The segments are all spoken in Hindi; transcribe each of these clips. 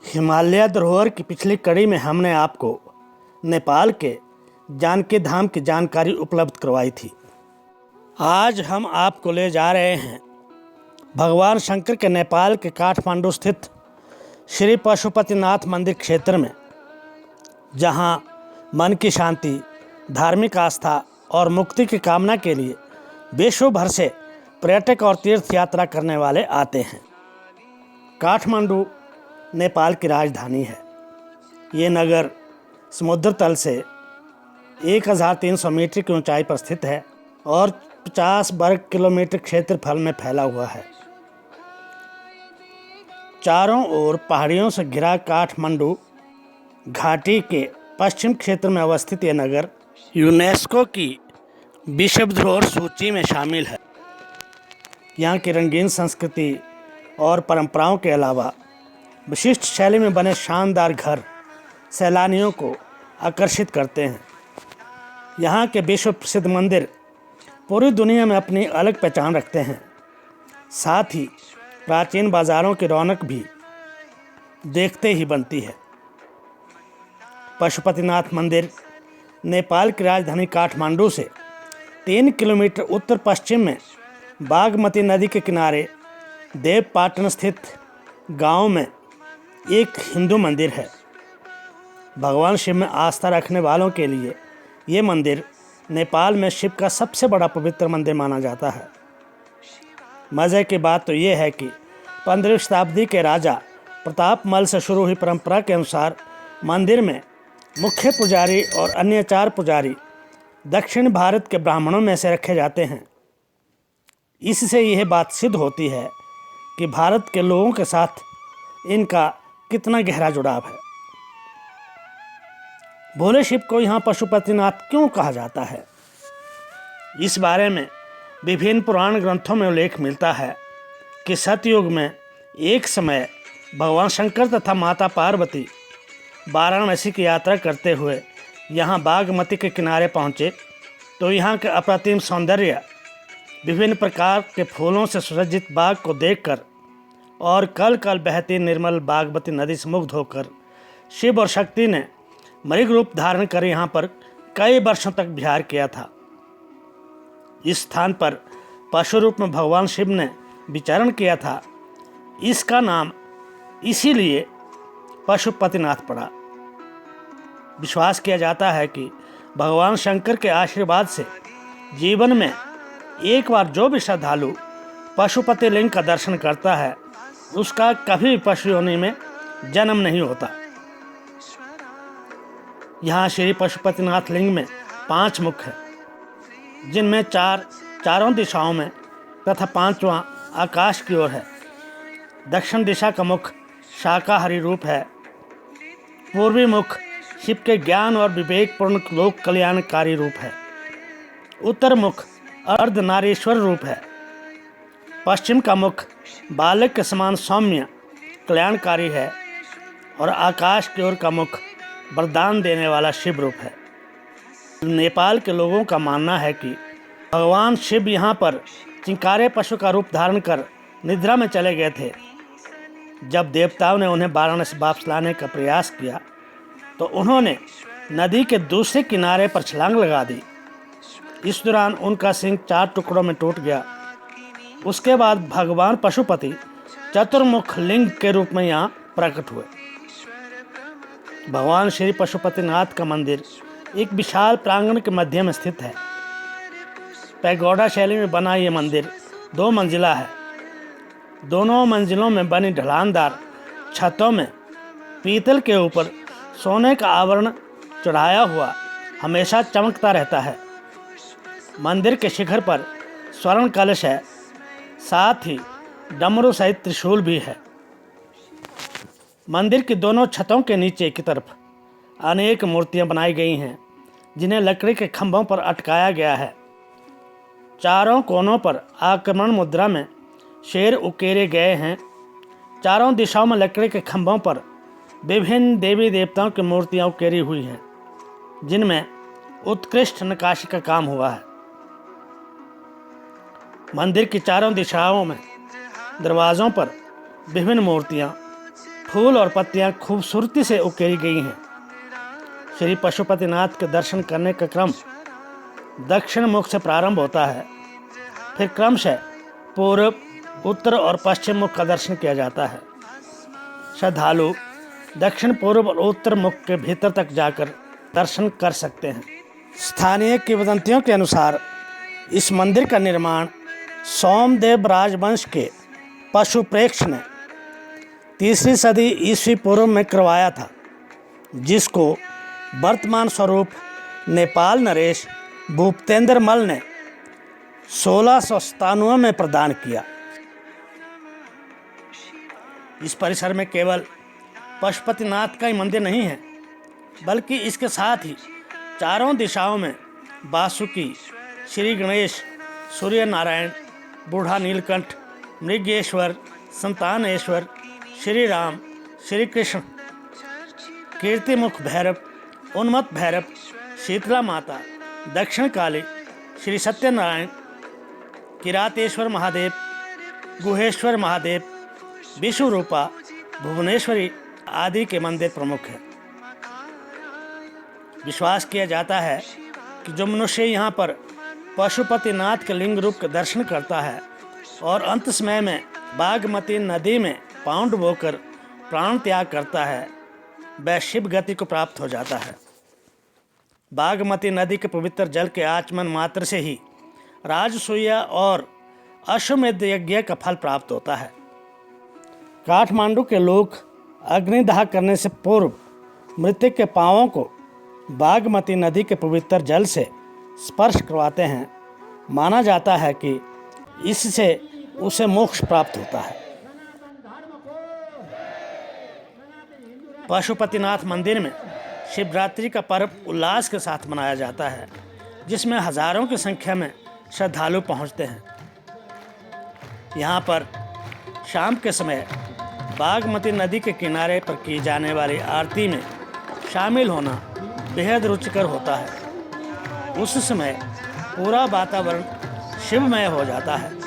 हिमालय धरोहर की पिछली कड़ी में हमने आपको नेपाल के जानकी धाम की जानकारी उपलब्ध करवाई थी। आज हम आपको ले जा रहे हैं भगवान शंकर के नेपाल के काठमांडू स्थित श्री पशुपतिनाथ मंदिर क्षेत्र में, जहां मन की शांति, धार्मिक आस्था और मुक्ति की कामना के लिए विश्व भर से पर्यटक और तीर्थ यात्रा करने वाले आते हैं। काठमांडू नेपाल की राजधानी है। ये नगर समुद्र तल से 1300 मीटर की ऊंचाई पर स्थित है और 50 वर्ग किलोमीटर क्षेत्रफल में फैला हुआ है। चारों ओर पहाड़ियों से घिरा काठमांडू घाटी के पश्चिम क्षेत्र में अवस्थित ये नगर यूनेस्को की विश्व धरोहर सूची में शामिल है। यहाँ की रंगीन संस्कृति और परंपराओं के अलावा विशिष्ट शैली में बने शानदार घर सैलानियों को आकर्षित करते हैं। यहाँ के विश्व प्रसिद्ध मंदिर पूरी दुनिया में अपनी अलग पहचान रखते हैं। साथ ही प्राचीन बाज़ारों की रौनक भी देखते ही बनती है। पशुपतिनाथ मंदिर नेपाल की राजधानी काठमांडू से 3 किलोमीटर उत्तर पश्चिम में बागमती नदी के किनारे देवपाटन स्थित गांव में एक हिंदू मंदिर है। भगवान शिव में आस्था रखने वालों के लिए ये मंदिर नेपाल में शिव का सबसे बड़ा पवित्र मंदिर माना जाता है। मज़े की बात तो ये है कि 15वीं शताब्दी के राजा प्रतापमल से शुरू हुई परंपरा के अनुसार मंदिर में मुख्य पुजारी और अन्य 4 पुजारी दक्षिण भारत के ब्राह्मणों में से रखे जाते हैं। इससे यह बात सिद्ध होती है कि भारत के लोगों के साथ इनका कितना गहरा जुड़ाव है। भोले शिव को यहाँ पशुपतिनाथ क्यों कहा जाता है, इस बारे में विभिन्न पुराण ग्रंथों में उल्लेख मिलता है कि सतयुग में एक समय भगवान शंकर तथा माता पार्वती वाराणसी की यात्रा करते हुए यहाँ बागमती के किनारे पहुँचे तो यहाँ के अप्रतिम सौंदर्य, विभिन्न प्रकार के फूलों से सुसज्जित बाग को देखकर और कल कल बहती निर्मल बागमती नदी से मुग्ध होकर शिव और शक्ति ने मृग रूप धारण कर यहाँ पर कई वर्षों तक विहार किया था। इस स्थान पर पशु रूप में भगवान शिव ने विचरण किया था। इसका नाम इसीलिए पशुपतिनाथ पड़ा। विश्वास किया जाता है कि भगवान शंकर के आशीर्वाद से जीवन में एक बार जो भी श्रद्धालु पशुपति लिंग का दर्शन करता है उसका कभी पशु योनि में जन्म नहीं होता। यहाँ श्री पशुपतिनाथ लिंग में 5 मुख है, जिनमें 4 चारों दिशाओं में तथा 5वां आकाश की ओर है। दक्षिण दिशा का मुख शाकाहारी रूप है। पूर्वी मुख शिव के ज्ञान और विवेकपूर्ण लोक कल्याणकारी रूप है। उत्तर मुख अर्धनारीश्वर रूप है। पश्चिम का मुख बालक के समान सौम्य कल्याणकारी है और आकाश की ओर का मुख वरदान देने वाला शिव रूप है। नेपाल के लोगों का मानना है कि भगवान शिव यहाँ पर चिंकारे पशु का रूप धारण कर निद्रा में चले गए थे। जब देवताओं ने उन्हें वाराणसी वापस लाने का प्रयास किया तो उन्होंने नदी के दूसरे किनारे पर छलांग लगा दी। इस दौरान उनका सिंह 4 टुकड़ों में टूट गया। उसके बाद भगवान पशुपति चतुर्मुख लिंग के रूप में यहाँ प्रकट हुए। भगवान श्री पशुपतिनाथ का मंदिर एक विशाल प्रांगण के मध्य में स्थित है। पैगोडा शैली में बना ये मंदिर 2 मंजिला है। दोनों मंजिलों में बनी ढलानदार छतों में पीतल के ऊपर सोने का आवरण चढ़ाया हुआ हमेशा चमकता रहता है। मंदिर के शिखर पर स्वर्ण कलश है। साथ ही डमरू सहित त्रिशूल भी है। मंदिर की दोनों छतों के नीचे की तरफ अनेक मूर्तियां बनाई गई हैं, जिन्हें लकड़ी के खंभों पर अटकाया गया है। चारों कोनों पर आक्रमण मुद्रा में शेर उकेरे गए हैं। चारों दिशाओं में लकड़ी के खंभों पर विभिन्न देवी देवताओं की मूर्तियां उकेरी हुई हैं, जिनमें उत्कृष्ट नक्काशी का काम हुआ है। मंदिर की चारों दिशाओं में दरवाज़ों पर विभिन्न मूर्तियां फूल और पत्तियां खूबसूरती से उकेरी गई हैं। श्री पशुपतिनाथ के दर्शन करने का क्रम दक्षिण मुख से प्रारंभ होता है, फिर क्रमशः पूर्व, उत्तर और पश्चिम मुख का दर्शन किया जाता है। श्रद्धालु दक्षिण, पूर्व और उत्तर मुख के भीतर तक जाकर दर्शन कर सकते हैं। स्थानीय किंवदंतियों के अनुसार इस मंदिर का निर्माण सोमदेव राजवंश के पशुप्रेक्ष ने 3री सदी ईस्वी पूर्व में करवाया था, जिसको वर्तमान स्वरूप नेपाल नरेश भूपेंद्र मल ने 1697 में प्रदान किया। इस परिसर में केवल पशुपतिनाथ का ही मंदिर नहीं है, बल्कि इसके साथ ही चारों दिशाओं में वासुकी, श्री गणेश, सूर्य नारायण, बूढ़ा नीलकंठ, मृगेश्वर, संतानेश्वर, श्री राम, श्री कृष्ण, कीर्तिमुख भैरव, उन्मत्त भैरव, शीतला माता, दक्षिण काली, श्री सत्यनारायण, किरातेश्वर महादेव, गुहेश्वर महादेव, विश्वरूपा, भुवनेश्वरी आदि के मंदिर प्रमुख हैं। विश्वास किया जाता है कि जो मनुष्य यहाँ पर पशुपतिनाथ के लिंग रूप के दर्शन करता है और अंत समय में बागमती नदी में पाँव डुबोकर प्राण त्याग करता है, वह शिव गति को प्राप्त हो जाता है। बागमती नदी के पवित्र जल के आचमन मात्र से ही राजसूया और अश्वमेध यज्ञ का फल प्राप्त होता है। काठमांडू के लोग अग्निदाह करने से पूर्व मृतक के पांवों को बागमती नदी के पवित्र जल से स्पर्श करवाते हैं। माना जाता है कि इससे उसे मोक्ष प्राप्त होता है। पशुपतिनाथ मंदिर में शिवरात्रि का पर्व उल्लास के साथ मनाया जाता है, जिसमें हजारों की संख्या में श्रद्धालु पहुंचते हैं। यहाँ पर शाम के समय बागमती नदी के किनारे पर की जाने वाली आरती में शामिल होना बेहद रुचिकर होता है। उस समय पूरा वातावरण शिवमय हो जाता है।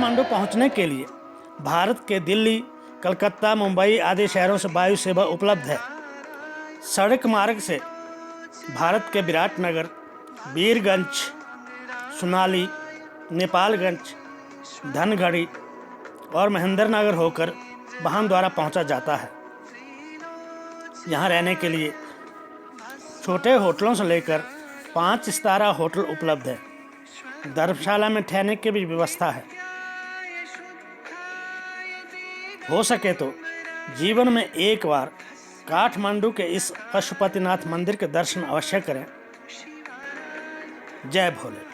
काठमांडू पहुंचने के लिए भारत के दिल्ली, कलकत्ता, मुंबई आदि शहरों से वायु सेवा उपलब्ध है। सड़क मार्ग से भारत के विराटनगर, वीरगंज, सोनाली, नेपालगंज, धनगढ़ी और महेंद्रनगर होकर वाहन द्वारा पहुंचा जाता है। यहां रहने के लिए छोटे होटलों से लेकर 5 सितारा होटल उपलब्ध है। धर्मशाला में ठहरने की भी व्यवस्था है। हो सके तो जीवन में एक बार काठमांडू के इस पशुपतिनाथ मंदिर के दर्शन अवश्य करें। जय भोले।